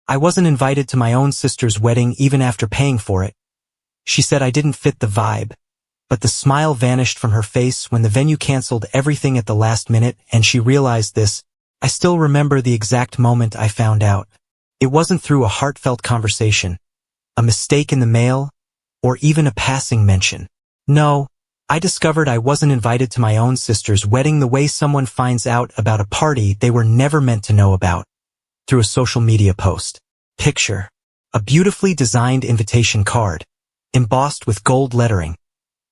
I wasn't invited to my own sister's wedding even after paying for it. She said I didn't fit the vibe, but the smile vanished from her face when the venue canceled everything at the last minute and she realized this. I still remember the exact moment I found out. It wasn't through a heartfelt conversation, a mistake in the mail, or even a passing mention. No, I discovered I wasn't invited to my own sister's wedding the way someone finds out about a party they were never meant to know about, through a social media post. Picture: a beautifully designed invitation card, embossed with gold lettering,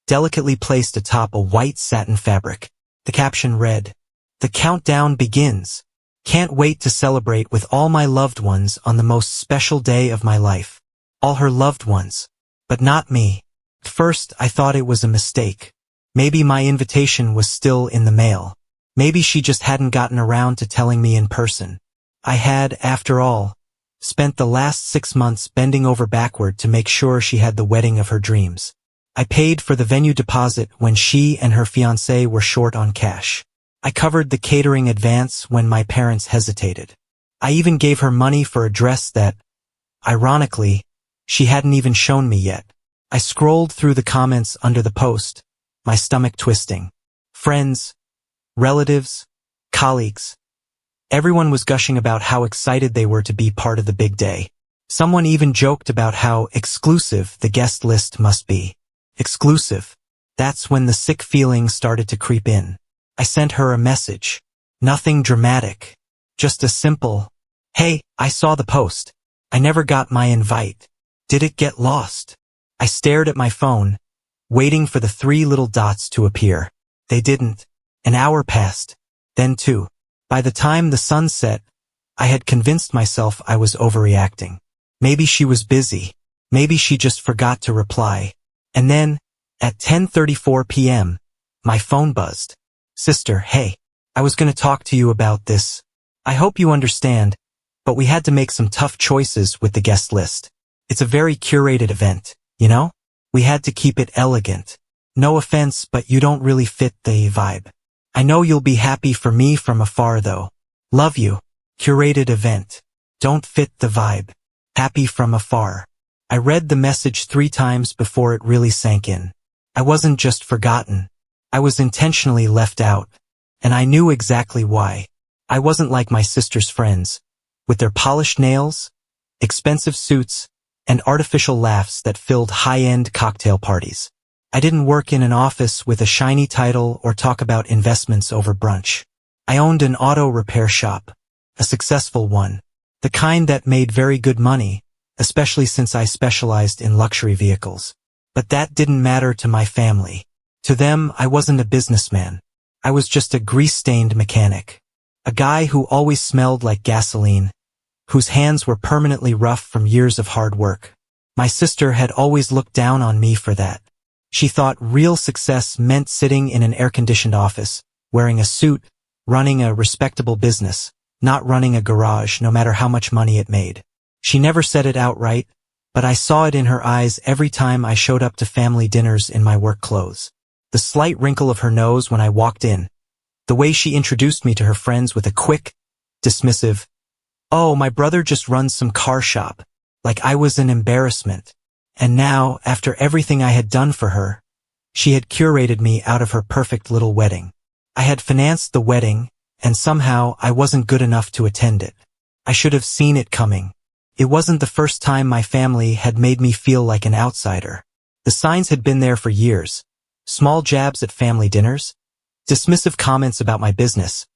delicately placed atop a white satin fabric. The caption read, "The countdown begins. Can't wait to celebrate with all my loved ones on the most special day of my life." All her loved ones, but not me. At first, I thought it was a mistake. Maybe my invitation was still in the mail. Maybe she just hadn't gotten around to telling me in person. I had, after all, spent the last 6 months bending over backward to make sure she had the wedding of her dreams. I paid for the venue deposit when she and her fiancé were short on cash. I covered the catering advance when my parents hesitated. I even gave her money for a dress that, ironically, she hadn't even shown me yet. I scrolled through the comments under the post, my stomach twisting. Friends, relatives, colleagues. Everyone was gushing about how excited they were to be part of the big day. Someone even joked about how exclusive the guest list must be. Exclusive. That's when the sick feeling started to creep in. I sent her a message. Nothing dramatic. Just a simple, "Hey, I saw the post. I never got my invite. Did it get lost?" I stared at my phone, waiting for the 3 little dots to appear. They didn't. An hour passed. Then 2. By the time the sun set, I had convinced myself I was overreacting. Maybe she was busy. Maybe she just forgot to reply. And then, at 10:34 p.m., my phone buzzed. "Sister, hey, I was going to talk to you about this. I hope you understand, but we had to make some tough choices with the guest list. It's a very curated event, you know? We had to keep it elegant. No offense, but you don't really fit the vibe. I know you'll be happy for me from afar though. Love you. Curated event. Don't fit the vibe. Happy from afar." I read the message 3 times before it really sank in. I wasn't just forgotten. I was intentionally left out. And I knew exactly why. I wasn't like my sister's friends, with their polished nails, expensive suits, and artificial laughs that filled high-end cocktail parties. I didn't work in an office with a shiny title or talk about investments over brunch. I owned an auto repair shop, a successful one, the kind that made very good money, especially since I specialized in luxury vehicles. But that didn't matter to my family. To them, I wasn't a businessman. I was just a grease-stained mechanic. A guy who always smelled like gasoline, whose hands were permanently rough from years of hard work. My sister had always looked down on me for that. She thought real success meant sitting in an air-conditioned office, wearing a suit, running a respectable business, not running a garage no matter how much money it made. She never said it outright, but I saw it in her eyes every time I showed up to family dinners in my work clothes. The slight wrinkle of her nose when I walked in, the way she introduced me to her friends with a quick, dismissive, "Oh, my brother just runs some car shop," like I was an embarrassment. And now, after everything I had done for her, she had curated me out of her perfect little wedding. I had financed the wedding, and somehow I wasn't good enough to attend it. I should have seen it coming. It wasn't the first time my family had made me feel like an outsider. The signs had been there for years. Small jabs at family dinners, dismissive comments about my business,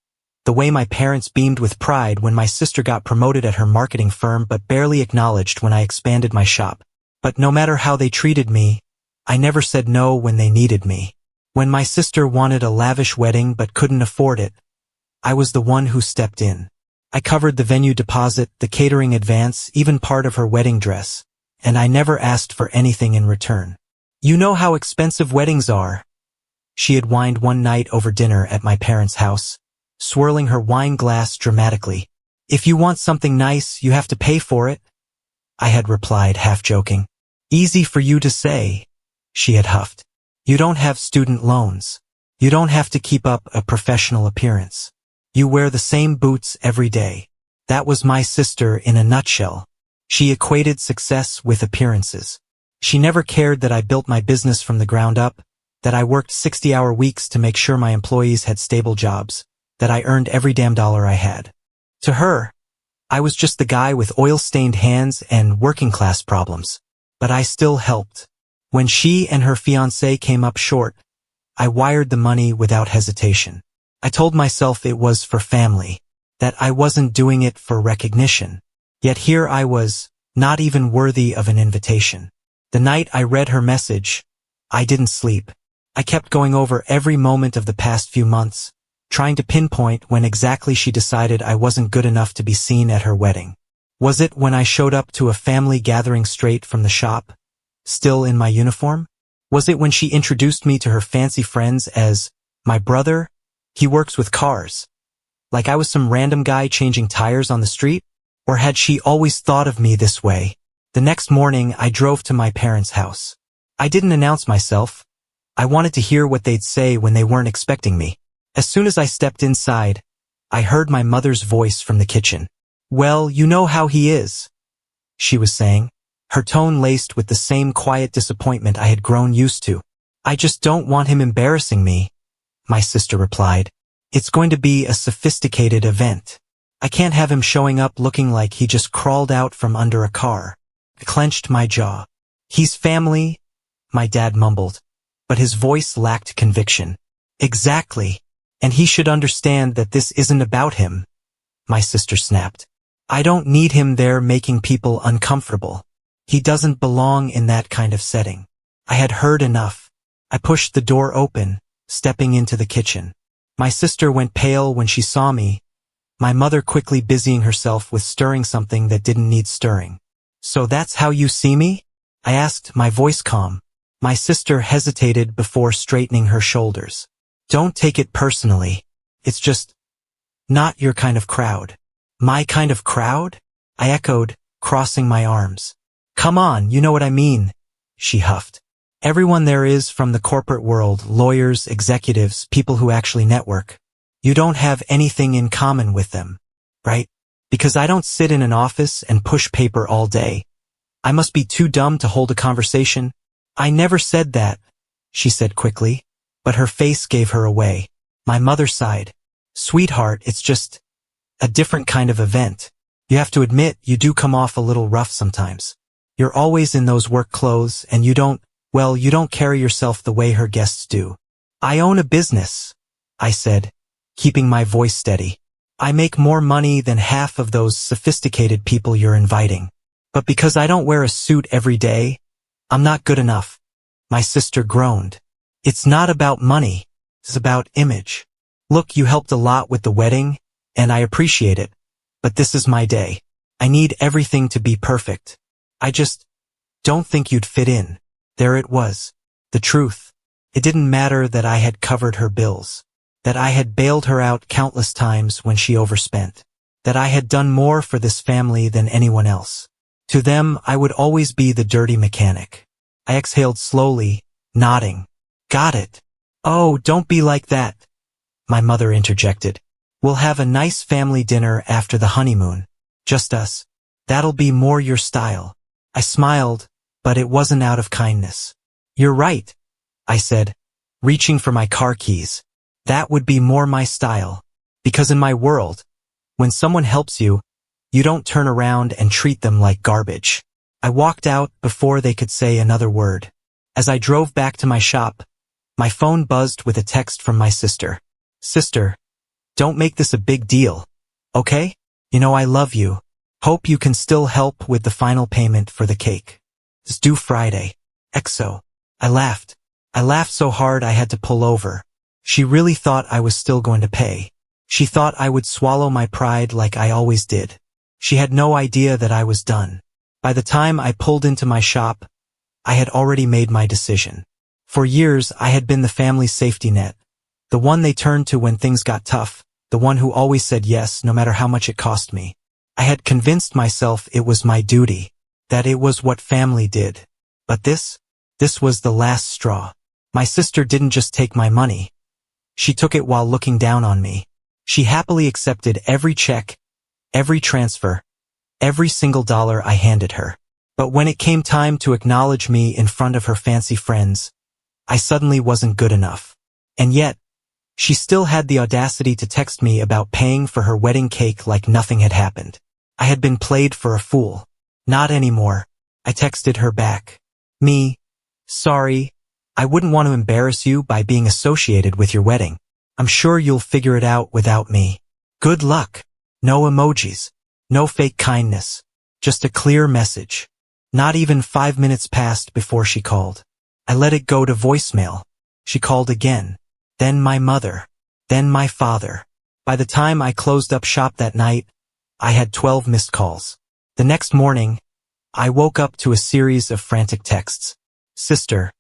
the way my parents beamed with pride when my sister got promoted at her marketing firm but barely acknowledged when I expanded my shop. But no matter how they treated me, I never said no when they needed me. When my sister wanted a lavish wedding but couldn't afford it, I was the one who stepped in. I covered the venue deposit, the catering advance, even part of her wedding dress, and I never asked for anything in return. "You know how expensive weddings are," she had whined one night over dinner at my parents' house, swirling her wine glass dramatically. "If you want something nice, you have to pay for it," I had replied, half joking. "Easy for you to say," she had huffed. "You don't have student loans. You don't have to keep up a professional appearance. You wear the same boots every day." That was my sister in a nutshell. She equated success with appearances. She never cared that I built my business from the ground up, that I worked 60-hour weeks to make sure my employees had stable jobs, that I earned every damn dollar I had. To her, I was just the guy with oil-stained hands and working-class problems. But I still helped. When she and her fiancé came up short, I wired the money without hesitation. I told myself it was for family, that I wasn't doing it for recognition. Yet here I was, not even worthy of an invitation. The night I read her message, I didn't sleep. I kept going over every moment of the past few months, trying to pinpoint when exactly she decided I wasn't good enough to be seen at her wedding. Was it when I showed up to a family gathering straight from the shop, still in my uniform? Was it when she introduced me to her fancy friends as my brother? He works with cars. Like I was some random guy changing tires on the street? Or had she always thought of me this way? The next morning, I drove to my parents' house. I didn't announce myself. I wanted to hear what they'd say when they weren't expecting me. As soon as I stepped inside, I heard my mother's voice from the kitchen. "Well, you know how he is," she was saying, her tone laced with the same quiet disappointment I had grown used to. "I just don't want him embarrassing me," my sister replied. "It's going to be a sophisticated event. I can't have him showing up looking like he just crawled out from under a car." I clenched my jaw. "He's family," my dad mumbled, but his voice lacked conviction. "Exactly. And he should understand that this isn't about him," my sister snapped. "I don't need him there making people uncomfortable. He doesn't belong in that kind of setting." I had heard enough. I pushed the door open, stepping into the kitchen. My sister went pale when she saw me, my mother quickly busying herself with stirring something that didn't need stirring. "So that's how you see me?" I asked, my voice calm. My sister hesitated before straightening her shoulders. "Don't take it personally. It's just not your kind of crowd." "My kind of crowd?" I echoed, crossing my arms. "Come on, you know what I mean," she huffed. "Everyone there is from the corporate world, lawyers, executives, people who actually network. You don't have anything in common with them, right? Because I don't sit in an office and push paper all day. I must be too dumb to hold a conversation." "I never said that," she said quickly, but her face gave her away. My mother sighed. "Sweetheart, it's just a different kind of event. You have to admit you do come off a little rough sometimes. You're always in those work clothes and you don't carry yourself the way her guests do." "I own a business," I said, keeping my voice steady. "I make more money than half of those sophisticated people you're inviting. But because I don't wear a suit every day, I'm not good enough." My sister groaned. "It's not about money. It's about image. Look, you helped a lot with the wedding, and I appreciate it, but this is my day. I need everything to be perfect. I just don't think you'd fit in." There it was. The truth. It didn't matter that I had covered her bills, that I had bailed her out countless times when she overspent, that I had done more for this family than anyone else. To them, I would always be the dirty mechanic. I exhaled slowly, nodding. "Got it." "Oh, don't be like that," my mother interjected. "We'll have a nice family dinner after the honeymoon. Just us. That'll be more your style." I smiled, but it wasn't out of kindness. "You're right," I said, reaching for my car keys. "That would be more my style. Because in my world, when someone helps you, you don't turn around and treat them like garbage." I walked out before they could say another word. As I drove back to my shop, my phone buzzed with a text from my sister. "Sister, don't make this a big deal, okay? You know I love you. Hope you can still help with the final payment for the cake. It's due Friday. XO." I laughed. I laughed so hard I had to pull over. She really thought I was still going to pay. She thought I would swallow my pride like I always did. She had no idea that I was done. By the time I pulled into my shop, I had already made my decision. For years, I had been the family's safety net, the one they turned to when things got tough, the one who always said yes no matter how much it cost me. I had convinced myself it was my duty, that it was what family did. But this was the last straw. My sister didn't just take my money. She took it while looking down on me. She happily accepted every check, every transfer, every single dollar I handed her. But when it came time to acknowledge me in front of her fancy friends, I suddenly wasn't good enough. And yet, she still had the audacity to text me about paying for her wedding cake like nothing had happened. I had been played for a fool. Not anymore. I texted her back. Sorry, I wouldn't want to embarrass you by being associated with your wedding. I'm sure you'll figure it out without me. Good luck. No emojis. No fake kindness. Just a clear message. Not even 5 minutes passed before she called. I let it go to voicemail. She called again. Then my mother. Then my father. By the time I closed up shop that night, I had 12 missed calls. The next morning, I woke up to a series of frantic texts. Sister,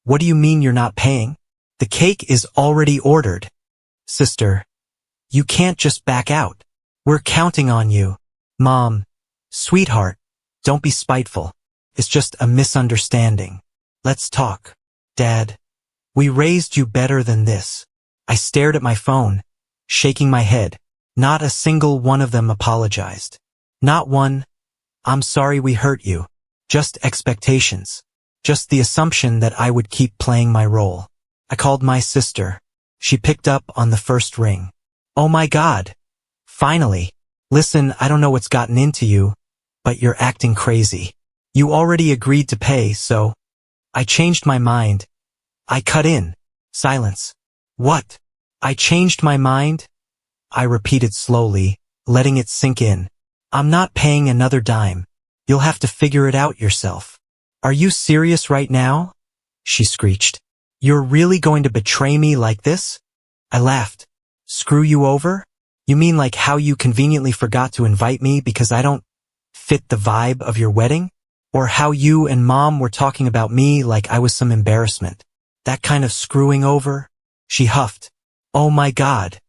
what do you mean you're not paying? The cake is already ordered. Sister, you can't just back out. We're counting on you. Mom, sweetheart, don't be spiteful. It's just a misunderstanding. Let's talk. Dad, we raised you better than this. I stared at my phone, shaking my head. Not a single one of them apologized. Not one, I'm sorry we hurt you. Just expectations. Just the assumption that I would keep playing my role. I called my sister. She picked up on the first ring. Oh my God. Finally. Listen, I don't know what's gotten into you, but you're acting crazy. You already agreed to pay, so... I changed my mind. I cut in. Silence. What? I changed my mind? I repeated slowly, letting it sink in. I'm not paying another dime. You'll have to figure it out yourself. Are you serious right now? She screeched. You're really going to betray me like this? I laughed. Screw you over? You mean like how you conveniently forgot to invite me because I don't fit the vibe of your wedding? Or how you and Mom were talking about me like I was some embarrassment? That kind of screwing over? She huffed. Oh my God.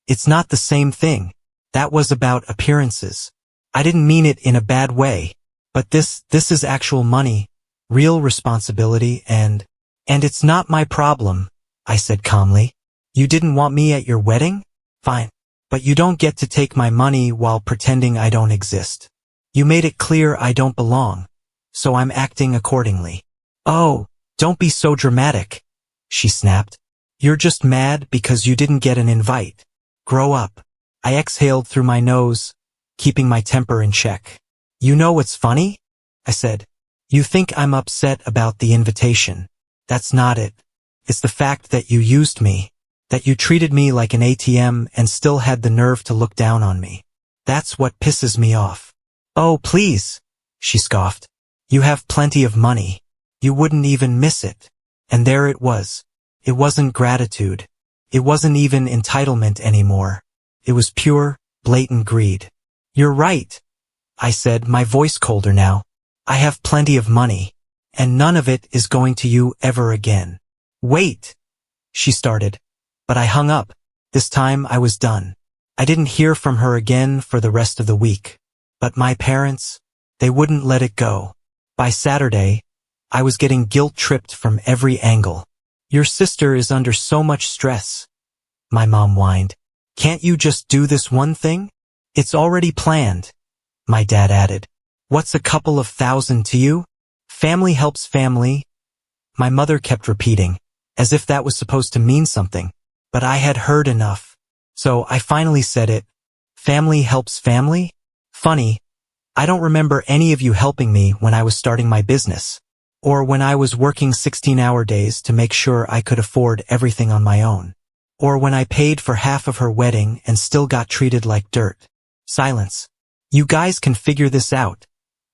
It's not the same thing. That was about appearances. I didn't mean it in a bad way. But this is actual money, real responsibility, and it's not my problem, I said calmly. You didn't want me at your wedding? Fine. But you don't get to take my money while pretending I don't exist. You made it clear I don't belong, so I'm acting accordingly. Oh, don't be so dramatic, she snapped. You're just mad because you didn't get an invite. Grow up. I exhaled through my nose, keeping my temper in check. You know what's funny? I said. You think I'm upset about the invitation. That's not it. It's the fact that you used me, that you treated me like an ATM and still had the nerve to look down on me. That's what pisses me off. Oh, please, she scoffed. You have plenty of money. You wouldn't even miss it. And there it was. It wasn't gratitude. It wasn't even entitlement anymore. It was pure, blatant greed. You're right, I said, my voice colder now. I have plenty of money, and none of it is going to you ever again. Wait, she started, but I hung up. This time I was done. I didn't hear from her again for the rest of the week. But my parents, they wouldn't let it go. By Saturday, I was getting guilt-tripped from every angle. Your sister is under so much stress, my mom whined. Can't you just do this one thing? It's already planned, my dad added. What's a couple of thousand to you? Family helps family, my mother kept repeating, as if that was supposed to mean something. But I had heard enough. So I finally said it. Family helps family? Funny, I don't remember any of you helping me when I was starting my business, or when I was working 16-hour days to make sure I could afford everything on my own, or when I paid for half of her wedding and still got treated like dirt. Silence. You guys can figure this out,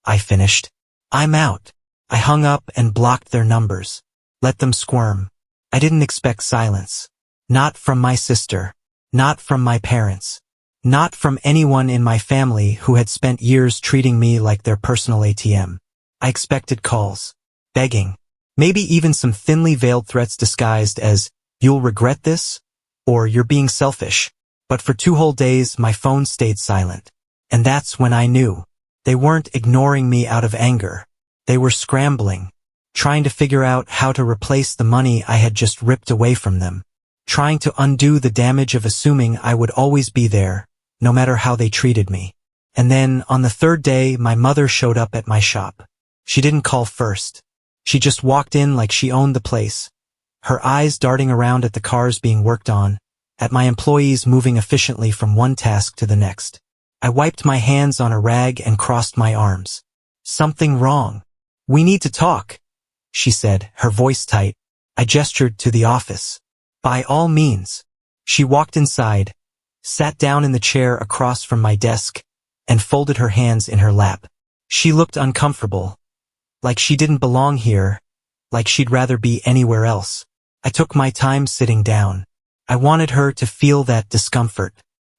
I finished. I'm out. I hung up and blocked their numbers. Let them squirm. I didn't expect silence. Not from my sister. Not from my parents. Not from anyone in my family who had spent years treating me like their personal ATM. I expected calls. Begging. Maybe even some thinly veiled threats disguised as, you'll regret this, or you're being selfish. But for 2 whole days my phone stayed silent. And that's when I knew. They weren't ignoring me out of anger. They were scrambling, trying to figure out how to replace the money I had just ripped away from them, trying to undo the damage of assuming I would always be there, no matter how they treated me. And then, on the third day, my mother showed up at my shop. She didn't call first. She just walked in like she owned the place, her eyes darting around at the cars being worked on, at my employees moving efficiently from one task to the next. I wiped my hands on a rag and crossed my arms. Something wrong. We need to talk, she said, her voice tight. I gestured to the office. By all means. She walked inside, sat down in the chair across from my desk, and folded her hands in her lap. She looked uncomfortable, like she didn't belong here, like she'd rather be anywhere else. I took my time sitting down. I wanted her to feel that discomfort.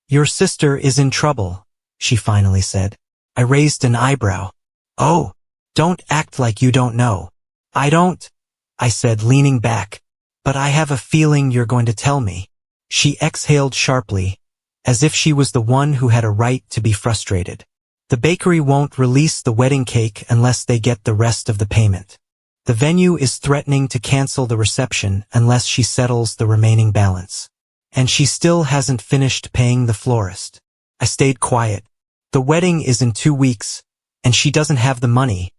Your sister is in trouble, she finally said. I raised an eyebrow. Oh, don't act like you don't know. I don't, I said, leaning back. But I have a feeling you're going to tell me. She exhaled sharply, as if she was the one who had a right to be frustrated. The bakery won't release the wedding cake unless they get the rest of the payment. The venue is threatening to cancel the reception unless she settles the remaining balance. And she still hasn't finished paying the florist. I stayed quiet. The wedding is in 2 weeks, and she doesn't have the money,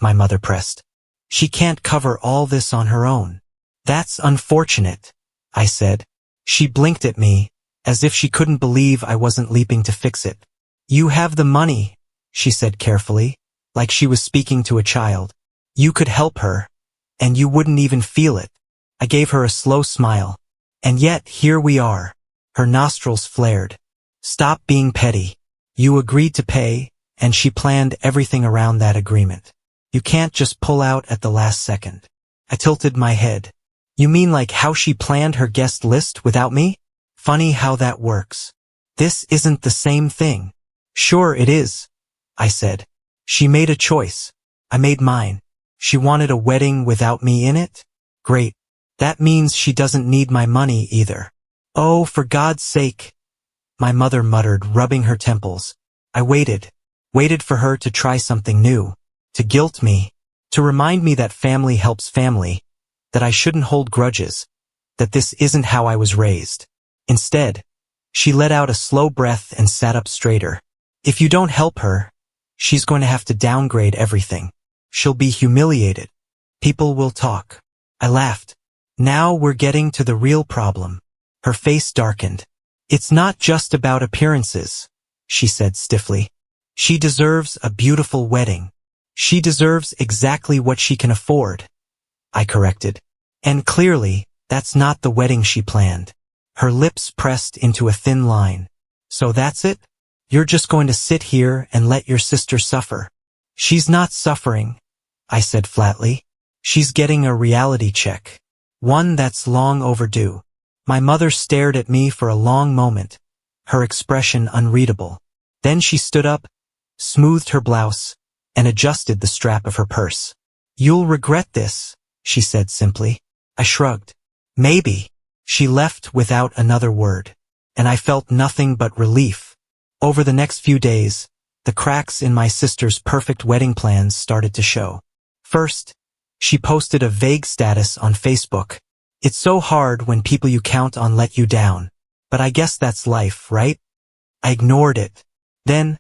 my mother pressed. She can't cover all this on her own. That's unfortunate, I said. She blinked at me, as if she couldn't believe I wasn't leaping to fix it. You have the money, she said carefully, like she was speaking to a child. You could help her, and you wouldn't even feel it. I gave her a slow smile. And yet, here we are. Her nostrils flared. Stop being petty. You agreed to pay, and she planned everything around that agreement. You can't just pull out at the last second. I tilted my head. You mean like how she planned her guest list without me? Funny how that works. This isn't the same thing. Sure it is, I said. She made a choice. I made mine. She wanted a wedding without me in it? Great. That means she doesn't need my money either. Oh, for God's sake, my mother muttered, rubbing her temples. I waited for her to try something new, to guilt me, to remind me that family helps family, that I shouldn't hold grudges, that this isn't how I was raised. Instead, she let out a slow breath and sat up straighter. If you don't help her, she's going to have to downgrade everything. She'll be humiliated. People will talk. I laughed. Now we're getting to the real problem. Her face darkened. It's not just about appearances, she said stiffly. She deserves a beautiful wedding. She deserves exactly what she can afford, I corrected. And clearly, that's not the wedding she planned. Her lips pressed into a thin line. So that's it? You're just going to sit here and let your sister suffer? She's not suffering, I said flatly. She's getting a reality check. One that's long overdue. My mother stared at me for a long moment, her expression unreadable. Then she stood up, smoothed her blouse, and adjusted the strap of her purse. You'll regret this, she said simply. I shrugged. Maybe. She left without another word, and I felt nothing but relief. Over the next few days, the cracks in my sister's perfect wedding plans started to show. First, she posted a vague status on Facebook. It's so hard when people you count on let you down. But I guess that's life, right? I ignored it. Then,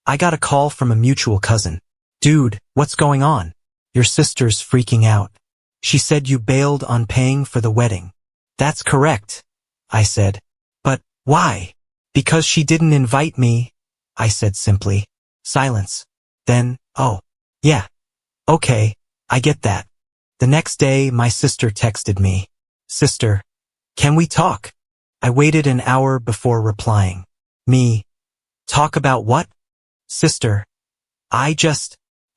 I got a call from a mutual cousin. Dude, what's going on? Your sister's freaking out. She said you bailed on paying for the wedding. That's correct, I said. But, why? Because she didn't invite me, I said simply. Silence. Then, oh, yeah. Okay, I get that. The next day, my sister texted me. Sister, can we talk? I waited an hour before replying. Me. Talk about what? Sister. I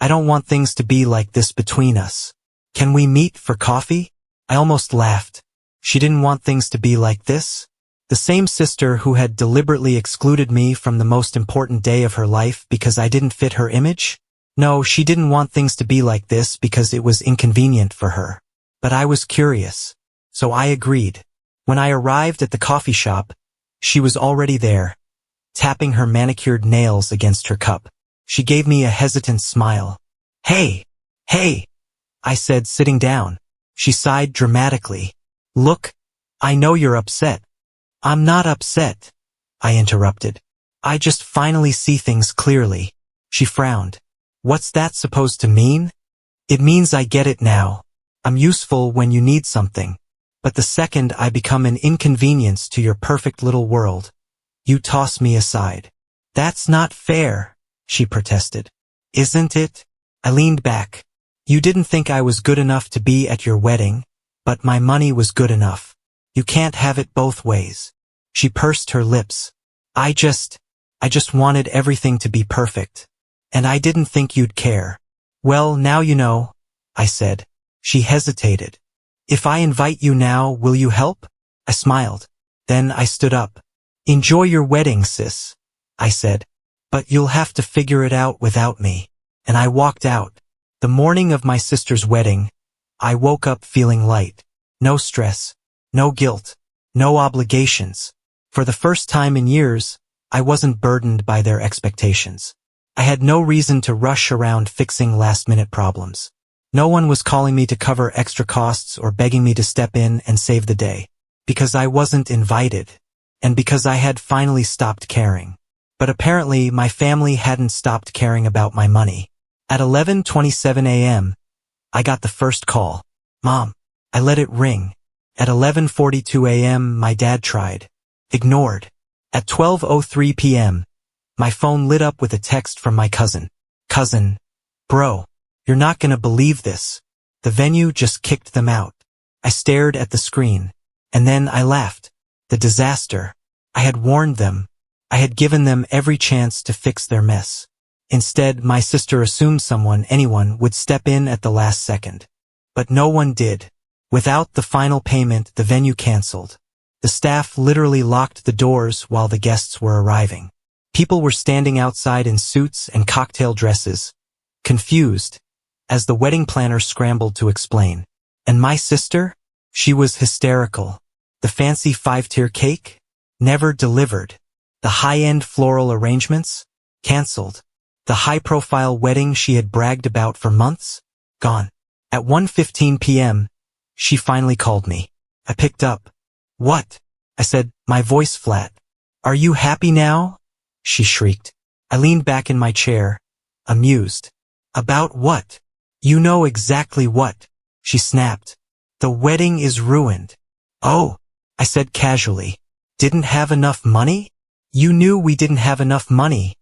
don't want things to be like this between us. Can we meet for coffee? I almost laughed. She didn't want things to be like this? The same sister who had deliberately excluded me from the most important day of her life because I didn't fit her image? No, she didn't want things to be like this because it was inconvenient for her. But I was curious. So I agreed. When I arrived at the coffee shop, she was already there, tapping her manicured nails against her cup. She gave me a hesitant smile. Hey, I said, sitting down. She sighed dramatically. Look, I know you're upset. I'm not upset, I interrupted. I just finally see things clearly. She frowned. What's that supposed to mean? It means I get it now. I'm useful when you need something. But the second I become an inconvenience to your perfect little world, you toss me aside. That's not fair, she protested. Isn't it? I leaned back. You didn't think I was good enough to be at your wedding, but my money was good enough. You can't have it both ways. She pursed her lips. I just wanted everything to be perfect. And I didn't think you'd care. Well, now you know, I said. She hesitated. If I invite you now, will you help? I smiled. Then I stood up. Enjoy your wedding, sis, I said. But you'll have to figure it out without me. And I walked out. The morning of my sister's wedding, I woke up feeling light. No stress, no guilt, no obligations. For the first time in years, I wasn't burdened by their expectations. I had no reason to rush around fixing last-minute problems. No one was calling me to cover extra costs or begging me to step in and save the day. Because I wasn't invited. And because I had finally stopped caring. But apparently my family hadn't stopped caring about my money. At 11:27 a.m., I got the first call. Mom. I let it ring. At 11:42 a.m., my dad tried. Ignored. At 12:03 p.m., my phone lit up with a text from my cousin. Cousin. Bro. You're not gonna believe this. The venue just kicked them out. I stared at the screen. And then I laughed. The disaster. I had warned them. I had given them every chance to fix their mess. Instead, my sister assumed anyone would step in at the last second. But no one did. Without the final payment, the venue canceled. The staff literally locked the doors while the guests were arriving. People were standing outside in suits and cocktail dresses, confused, as the wedding planner scrambled to explain. And my sister? She was hysterical. The fancy 5-tier cake? Never delivered. The high-end floral arrangements? Canceled. The high-profile wedding she had bragged about for months? Gone. At 1:15 p.m., she finally called me. I picked up. What? I said, my voice flat. Are you happy now? She shrieked. I leaned back in my chair, amused. About what? You know exactly what, she snapped. The wedding is ruined. Oh, I said casually. Didn't have enough money? You knew we didn't have enough money,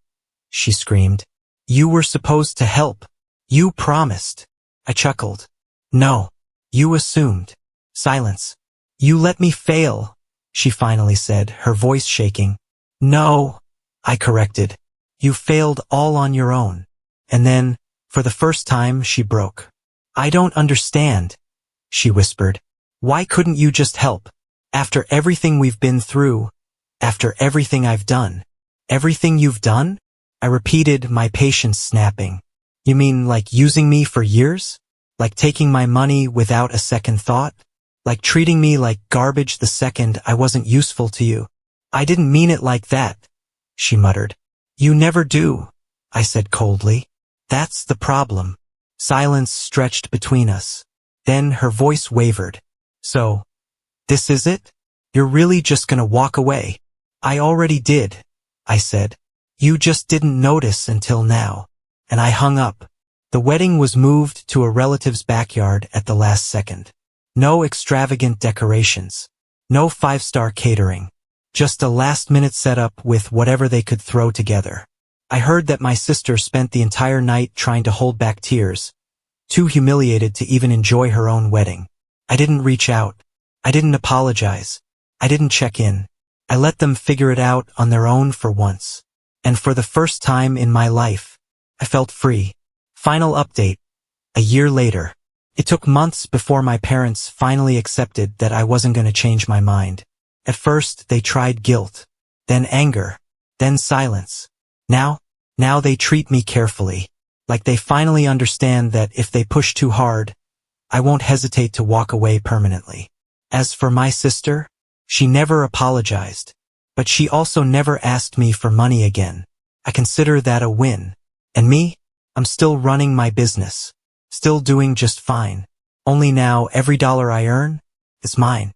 she screamed. You were supposed to help. You promised. I chuckled. No. You assumed. Silence. You let me fail, she finally said, her voice shaking. No, I corrected. You failed all on your own. And then, for the first time, she broke. I don't understand, she whispered. Why couldn't you just help? After everything we've been through, after everything I've done. Everything you've done? I repeated, my patience snapping. You mean like using me for years? Like taking my money without a second thought? Like treating me like garbage the second I wasn't useful to you? I didn't mean it like that, she muttered. You never do, I said coldly. That's the problem. Silence stretched between us. Then her voice wavered. So, this is it? You're really just gonna walk away? I already did, I said. You just didn't notice until now. And I hung up. The wedding was moved to a relative's backyard at the last second. No extravagant decorations. No 5-star catering. Just a last-minute setup with whatever they could throw together. I heard that my sister spent the entire night trying to hold back tears, too humiliated to even enjoy her own wedding. I didn't reach out. I didn't apologize. I didn't check in. I let them figure it out on their own for once. And for the first time in my life, I felt free. Final update. A year later. It took months before my parents finally accepted that I wasn't going to change my mind. At first, they tried guilt, then anger, then silence. Now they treat me carefully, like they finally understand that if they push too hard, I won't hesitate to walk away permanently. As for my sister, she never apologized, but she also never asked me for money again. I consider that a win. And me? I'm still running my business, still doing just fine. Only now every dollar I earn is mine.